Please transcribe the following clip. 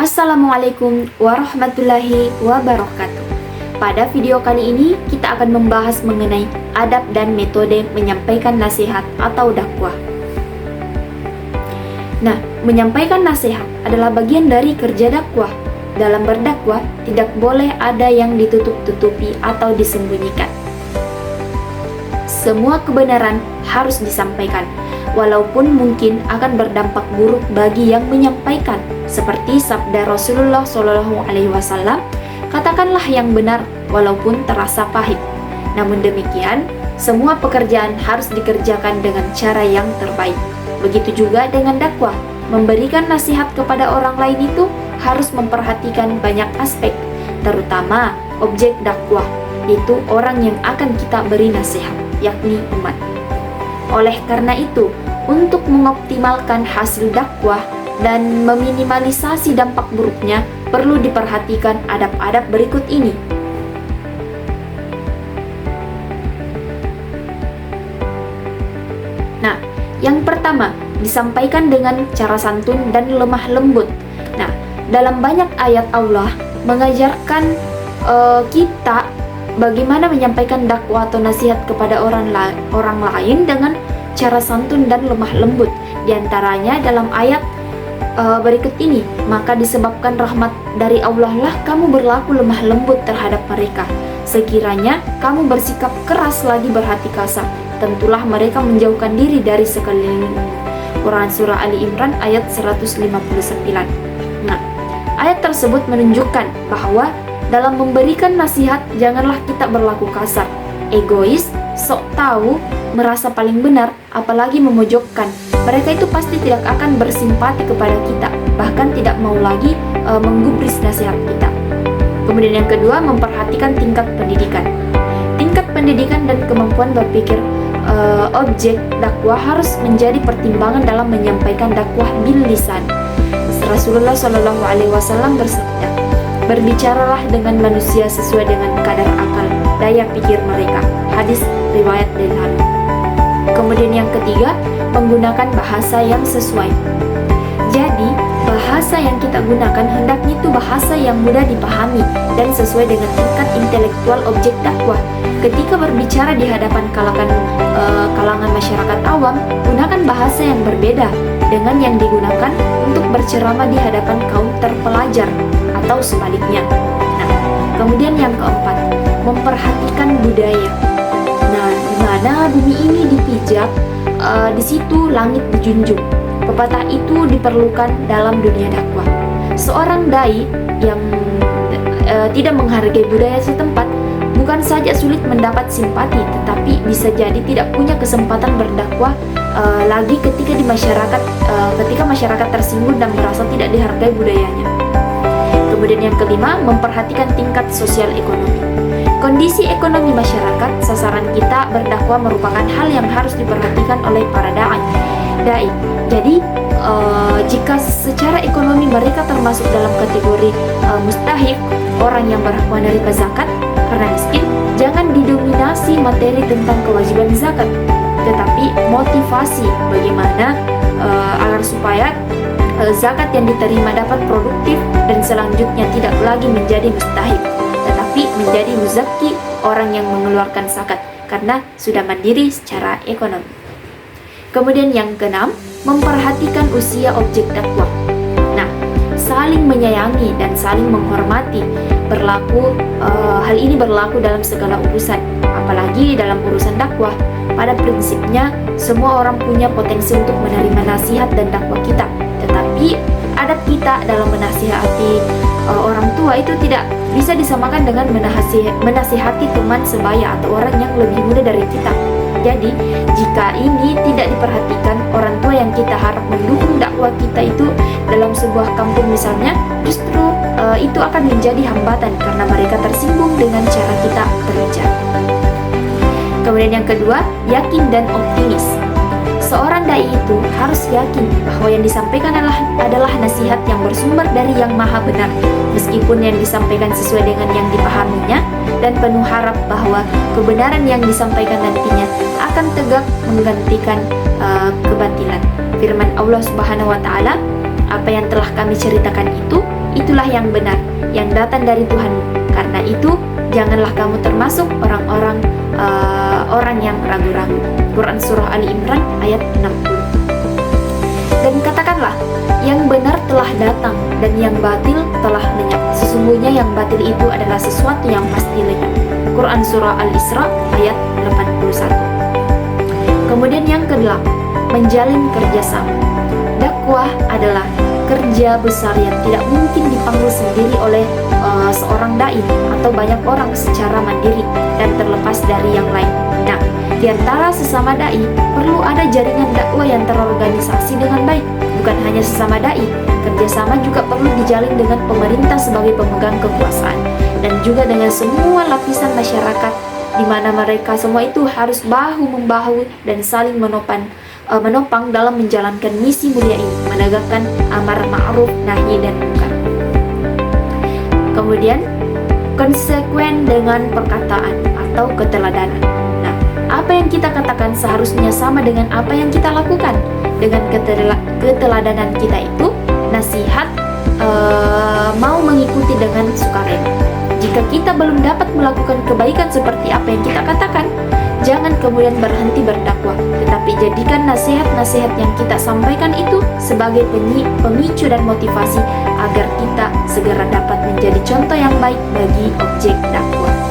Assalamualaikum warahmatullahi wabarakatuh. Pada video kali ini kita akan membahas mengenai adab dan metode menyampaikan nasihat atau dakwah. Nah, menyampaikan nasihat adalah bagian dari kerja dakwah. Dalam berdakwah tidak boleh ada yang ditutup-tutupi atau disembunyikan. Semua kebenaran harus disampaikan, walaupun mungkin akan berdampak buruk bagi yang menyampaikan, seperti sabda Rasulullah SAW, katakanlah yang benar walaupun terasa pahit. Namun demikian, semua pekerjaan harus dikerjakan dengan cara yang terbaik. Begitu juga dengan dakwah, memberikan nasihat kepada orang lain itu harus memperhatikan banyak aspek, terutama objek dakwah, yaitu orang yang akan kita beri nasihat, yakni umat. Oleh karena itu, untuk mengoptimalkan hasil dakwah dan meminimalisasi dampak buruknya, perlu diperhatikan adab-adab berikut ini. Nah, yang pertama, disampaikan dengan cara santun dan lemah lembut. Nah, dalam banyak ayat Allah mengajarkan kita bagaimana menyampaikan dakwah atau nasihat kepada orang lain dengan cara santun dan lemah lembut. Di antaranya dalam ayat berikut ini, maka disebabkan rahmat dari Allah lah kamu berlaku lemah lembut terhadap mereka. Sekiranya kamu bersikap keras lagi berhati kasar, tentulah mereka menjauhkan diri dari sekelilingmu. Quran Surah Ali Imran ayat 159. Nah, ayat tersebut menunjukkan bahwa dalam memberikan nasihat, janganlah kita berlaku kasar, egois, sok tahu, merasa paling benar, apalagi memojokkan. Mereka itu pasti tidak akan bersimpati kepada kita, bahkan tidak mau lagi menggubris nasihat kita. Kemudian yang kedua, memperhatikan tingkat pendidikan. Tingkat pendidikan dan kemampuan berpikir objek dakwah harus menjadi pertimbangan dalam menyampaikan dakwah bil lisan. Rasulullah SAW bersabda, berbicaralah dengan manusia sesuai dengan kadar akal, daya pikir mereka. Hadis riwayat Bukhari. Kemudian yang ketiga, menggunakan bahasa yang sesuai. Jadi, bahasa yang kita gunakan hendaknya itu bahasa yang mudah dipahami dan sesuai dengan tingkat intelektual objek dakwah. Ketika berbicara di hadapan kalangan masyarakat awam, gunakan bahasa yang berbeda dengan yang digunakan untuk berceramah di hadapan kaum terpelajar atau sebaliknya. Nah, kemudian yang keempat, memperhatikan budaya. Nah, di mana bumi ini dipijak, di situ langit dijunjung. Pepatah itu diperlukan dalam dunia dakwah. Seorang dai yang tidak menghargai budaya setempat bukan saja sulit mendapat simpati, tetapi bisa jadi tidak punya kesempatan berdakwah lagi ketika masyarakat tersinggung dan merasa tidak dihargai budayanya. Kemudian yang kelima, memperhatikan tingkat sosial ekonomi. Kondisi ekonomi masyarakat sasaran kita berdakwah merupakan hal yang harus diperhatikan oleh para dai. Jadi, jika secara ekonomi mereka termasuk dalam kategori mustahik, orang yang berhak menerima zakat karena miskin, jangan didominasi materi tentang kewajiban zakat, tetapi motivasi bagaimana agar supaya zakat yang diterima dapat produktif dan selanjutnya tidak lagi menjadi mustahik, tetapi menjadi muzaki, orang yang mengeluarkan zakat karena sudah mandiri secara ekonomi. Kemudian yang keenam, memperhatikan usia objek dakwah. Nah, saling menyayangi dan saling menghormati hal ini berlaku dalam segala urusan, apalagi dalam urusan dakwah. Pada prinsipnya, semua orang punya potensi untuk menerima nasihat dan dakwah kita, tetapi adab kita dalam menasihati orang tua itu tidak bisa disamakan dengan menasihati teman sebaya atau orang yang lebih muda dari kita. Jadi, jika ini tidak diperhatikan, orang tua yang kita harap mendukung dakwah kita itu dalam sebuah kampung misalnya, justru itu akan menjadi hambatan karena mereka tersinggung dengan cara kita berbicara. Kemudian yang kedua, yakin dan optimis. Seorang dai itu harus yakin bahwa yang disampaikan adalah nasihat yang bersumber dari Yang Maha Benar, meskipun yang disampaikan sesuai dengan yang dipahaminya, dan penuh harap bahwa kebenaran yang disampaikan nantinya akan tegak menggantikan kebatilan. Firman Allah Subhanahu wa taala, apa yang telah kami ceritakan itu itulah yang benar, yang datang dari Tuhan. Karena itu, janganlah kamu termasuk orang-orang orang yang ragu-ragu. Quran Surah Ali Imran ayat 60. Dan katakanlah, yang benar telah datang dan yang batil telah lenyap. Sesungguhnya yang batil itu adalah sesuatu yang pasti lenyap. Quran Surah Al-Isra ayat 81. Kemudian yang kedelapan, menjalin kerjasama. Dakwah adalah kerja besar yang tidak mungkin dipanggul sendiri oleh seorang dai atau banyak orang secara mandiri dan terlepas dari yang lain. Nah, di antara sesama dai perlu ada jaringan dakwah yang terorganisasi dengan baik. Bukan hanya sesama dai, kerjasama juga perlu dijalin dengan pemerintah sebagai pemegang kekuasaan dan juga dengan semua lapisan masyarakat, di mana mereka semua itu harus bahu-membahu dan saling menopang dalam menjalankan misi mulia ini, menegakkan amar ma'ruf nahi dan munkar. Kemudian, konsekuen dengan perkataan atau keteladanan. Nah, apa yang kita katakan seharusnya sama dengan apa yang kita lakukan. Dengan keteladanan kita itu, nasihat mau mengikuti dengan sukarela. Jika kita belum dapat melakukan kebaikan seperti apa yang kita katakan, jangan kemudian berhenti berdakwah, tetapi jadikan nasihat-nasihat yang kita sampaikan itu sebagai pemicu dan motivasi agar kita segera dapat menjadi contoh yang baik bagi objek dakwah.